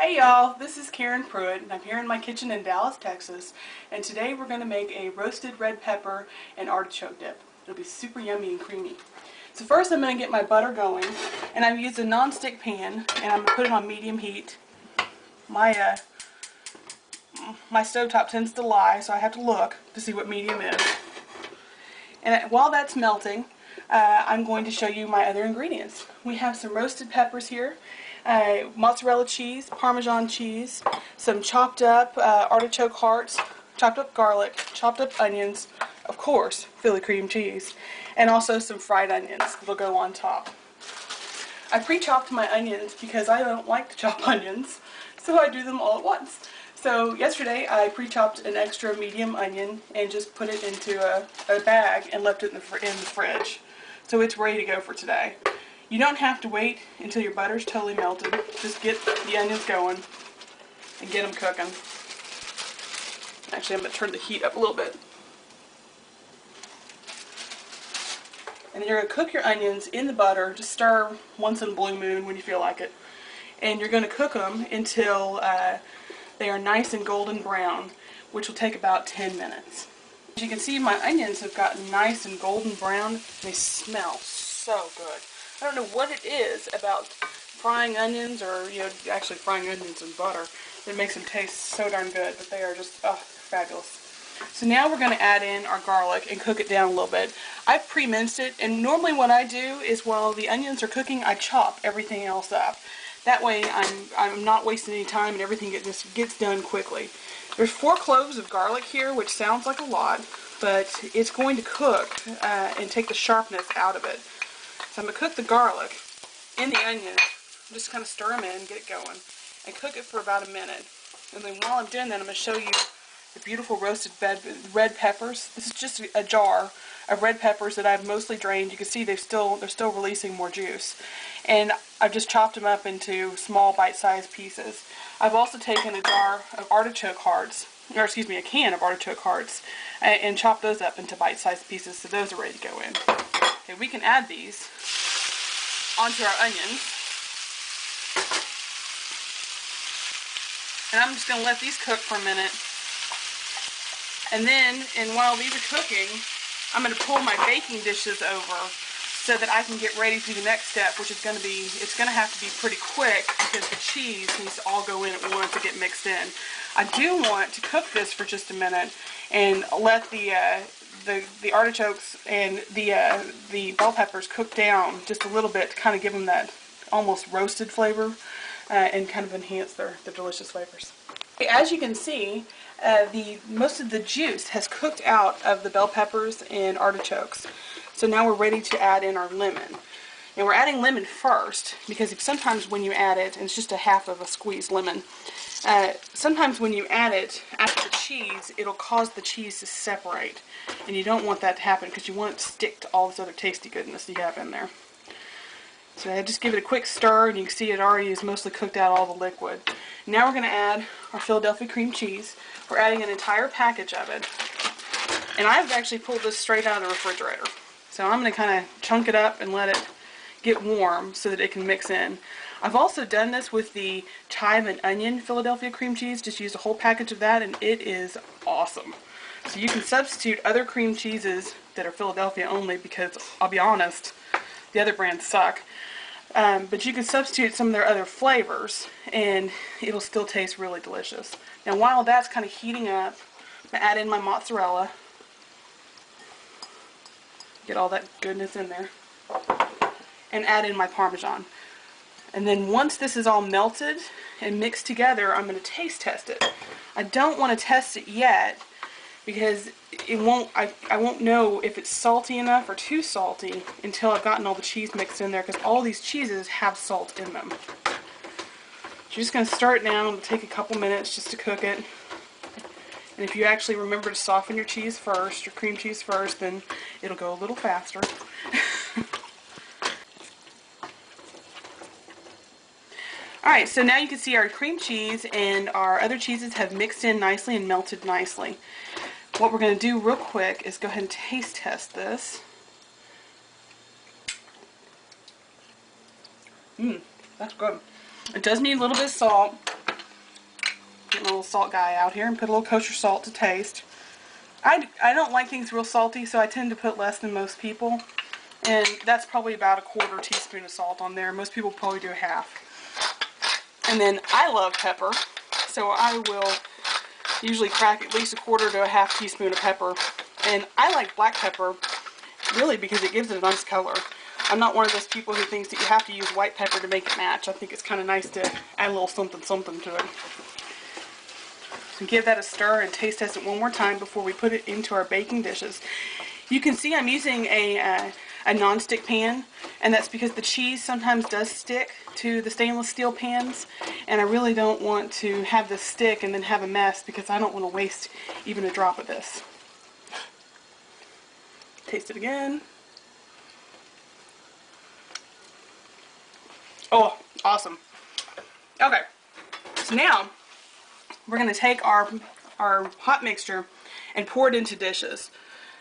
Hey y'all, this is Karen Pruitt and I'm here in my kitchen in Dallas, Texas, and today we're going to make a roasted red pepper and artichoke dip. It'll be super yummy and creamy. So first I'm going to get my butter going, and I've used a non-stick pan and I'm going to put it on medium heat. My stovetop tends to lie, so I have to look to see what medium is. And while that's melting, I'm going to show you my other ingredients. We have some roasted peppers here, mozzarella cheese, Parmesan cheese, some chopped up artichoke hearts, chopped up garlic, chopped up onions, of course, Philly cream cheese, and also some fried onions that'll go on top. I pre-chopped my onions because I don't like to chop onions, so I do them all at once. So yesterday I pre-chopped an extra medium onion and just put it into a bag and left it in the fridge. So it's ready to go for today. You don't have to wait until your butter's totally melted. Just get the onions going and get them cooking. Actually, I'm going to turn the heat up a little bit. And then you're going to cook your onions in the butter. Just stir once in a blue moon when you feel like it. And you're going to cook them until they are nice and golden brown, which will take about 10 minutes. As you can see, my onions have gotten nice and golden brown. They smell so good. I don't know what it is about frying onions, or actually frying onions in butter, that makes them taste so darn good, but they are just fabulous. So now we're going to add in our garlic and cook it down a little bit. I've pre-minced it, and normally what I do is while the onions are cooking, I chop everything else up. That way I'm not wasting any time and everything just gets done quickly. There's 4 cloves of garlic here, which sounds like a lot, but it's going to cook and take the sharpness out of it. So I'm going to cook the garlic in the onions, just kind of stir them in, get it going, and cook it for about a minute. And then while I'm doing that, I'm going to show you the beautiful roasted red peppers. This is just a jar of red peppers that I've mostly drained. You can see they're still releasing more juice. And I've just chopped them up into small bite-sized pieces. I've also taken a jar of artichoke hearts, or excuse me, a can of artichoke hearts, and chopped those up into bite-sized pieces, so those are ready to go in. Okay, we can add these onto our onions. And I'm just going to let these cook for a minute. And then, while these are cooking, I'm going to pull my baking dishes over so that I can get ready to do the next step, which is going to be, it's going to have to be pretty quick because the cheese needs to all go in at once to get mixed in. I do want to cook this for just a minute and let the artichokes and the bell peppers cook down just a little bit to kind of give them that almost roasted flavor and kind of enhance their delicious flavors. As you can see, most of the juice has cooked out of the bell peppers and artichokes. So now we're ready to add in our lemon. And we're adding lemon first because sometimes when you add it, and it's just a half of a squeezed lemon, sometimes when you add it after the cheese, it'll cause the cheese to separate. And you don't want that to happen because you want it to stick to all this other tasty goodness you have in there. So I just give it a quick stir, and you can see it already is mostly cooked out all the liquid. Now we're going to add our Philadelphia cream cheese. We're adding an entire package of it. And I've actually pulled this straight out of the refrigerator. So I'm going to kind of chunk it up and let it get warm so that it can mix in. I've also done this with the chive and onion Philadelphia cream cheese. Just used a whole package of that, and it is awesome. So you can substitute other cream cheeses that are Philadelphia only, because I'll be honest, the other brands suck. But you can substitute some of their other flavors and it'll still taste really delicious. Now while that's kind of heating up, I'm going to add in my mozzarella. Get all that goodness in there. And add in my Parmesan. And then once this is all melted and mixed together, I'm going to taste test it. I don't want to test it yet because I won't know if it's salty enough or too salty until I've gotten all the cheese mixed in there, because all these cheeses have salt in them. So you're just going to start now. It'll take a couple minutes just to cook it. And if you actually remember to soften your cheese first, your cream cheese first, then it'll go a little faster. Alright, so now you can see our cream cheese and our other cheeses have mixed in nicely and melted nicely. What we're going to do real quick is go ahead and taste test this. That's good. It does need a little bit of salt. Get my little salt guy out here and put a little kosher salt to taste. I don't like things real salty, so I tend to put less than most people. And that's probably about a 1/4 teaspoon of salt on there. Most people probably do 1/2. And then I love pepper, so I will usually crack at least a 1/4 to a 1/2 teaspoon of pepper. And I like black pepper really because it gives it a nice color. I'm not one of those people who thinks that you have to use white pepper to make it match. I think it's kind of nice to add a little something something to it. So give that a stir and taste test it one more time before we put it into our baking dishes. You can see I'm using a non-stick pan, and that's because the cheese sometimes does stick to the stainless steel pans, and I really don't want to have this stick and then have a mess because I don't want to waste even a drop of this. Taste it again. Oh, awesome. Okay, so now we're going to take our hot mixture and pour it into dishes.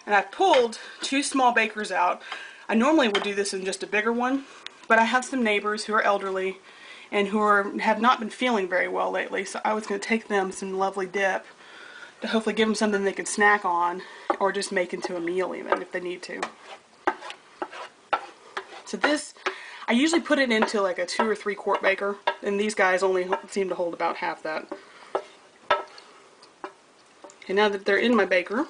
And I've pulled 2 small bakers out. I normally would do this in just a bigger one, but I have some neighbors who are elderly and who have not been feeling very well lately, so I was going to take them some lovely dip to hopefully give them something they can snack on or just make into a meal even if they need to. So this, I usually put it into like a 2 or 3 quart baker, and these guys only seem to hold about half that. And now that they're in my baker,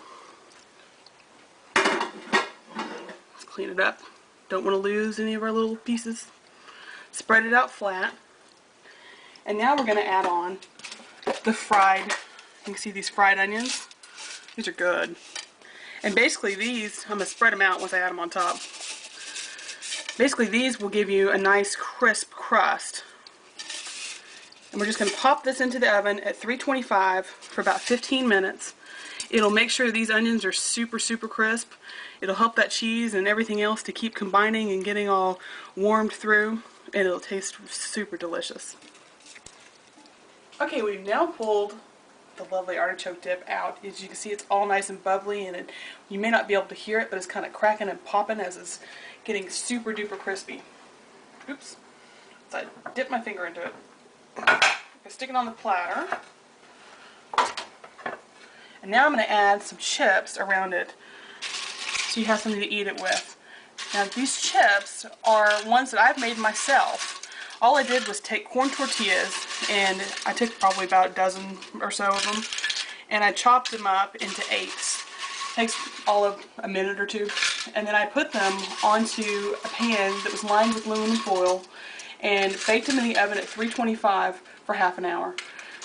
let's clean it up. Don't want to lose any of our little pieces. Spread it out flat. And now we're going to add on the fried, you can see these fried onions. These are good. And basically these, I'm going to spread them out once I add them on top. Basically these will give you a nice crisp crust. And we're just going to pop this into the oven at 325 for about 15 minutes. It'll make sure these onions are super, super crisp. It'll help that cheese and everything else to keep combining and getting all warmed through, and it'll taste super delicious. Okay, we've now pulled the lovely artichoke dip out. As you can see, it's all nice and bubbly, and you may not be able to hear it, but it's kind of cracking and popping as it's getting super duper crispy. Oops. So I dip my finger into it. I stick it on the platter. And now I'm going to add some chips around it so you have something to eat it with. Now these chips are ones that I've made myself. All I did was take corn tortillas, and I took probably about a dozen or so of them, and I chopped them up into 8s. Takes all of a minute or 2. And then I put them onto a pan that was lined with aluminum foil and baked them in the oven at 325 for half an hour.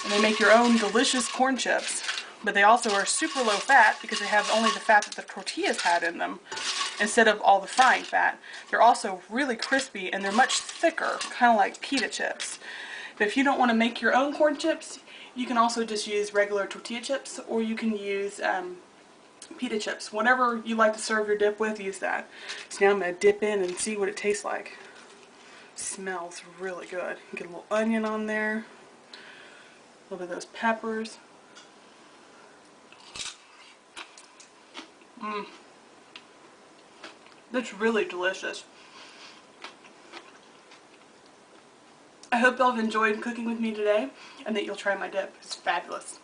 And they make your own delicious corn chips, but they also are super low fat because they have only the fat that the tortillas had in them instead of all the frying fat. They're also really crispy, and they're much thicker, kind of like pita chips. But if you don't want to make your own corn chips, you can also just use regular tortilla chips, or you can use pita chips. Whatever you like to serve your dip with, use that. So now I'm going to dip in and see what it tastes like. Smells really good. Get a little onion on there, a little bit of those peppers. That's really delicious. I hope y'all have enjoyed cooking with me today and that you'll try my dip. It's fabulous.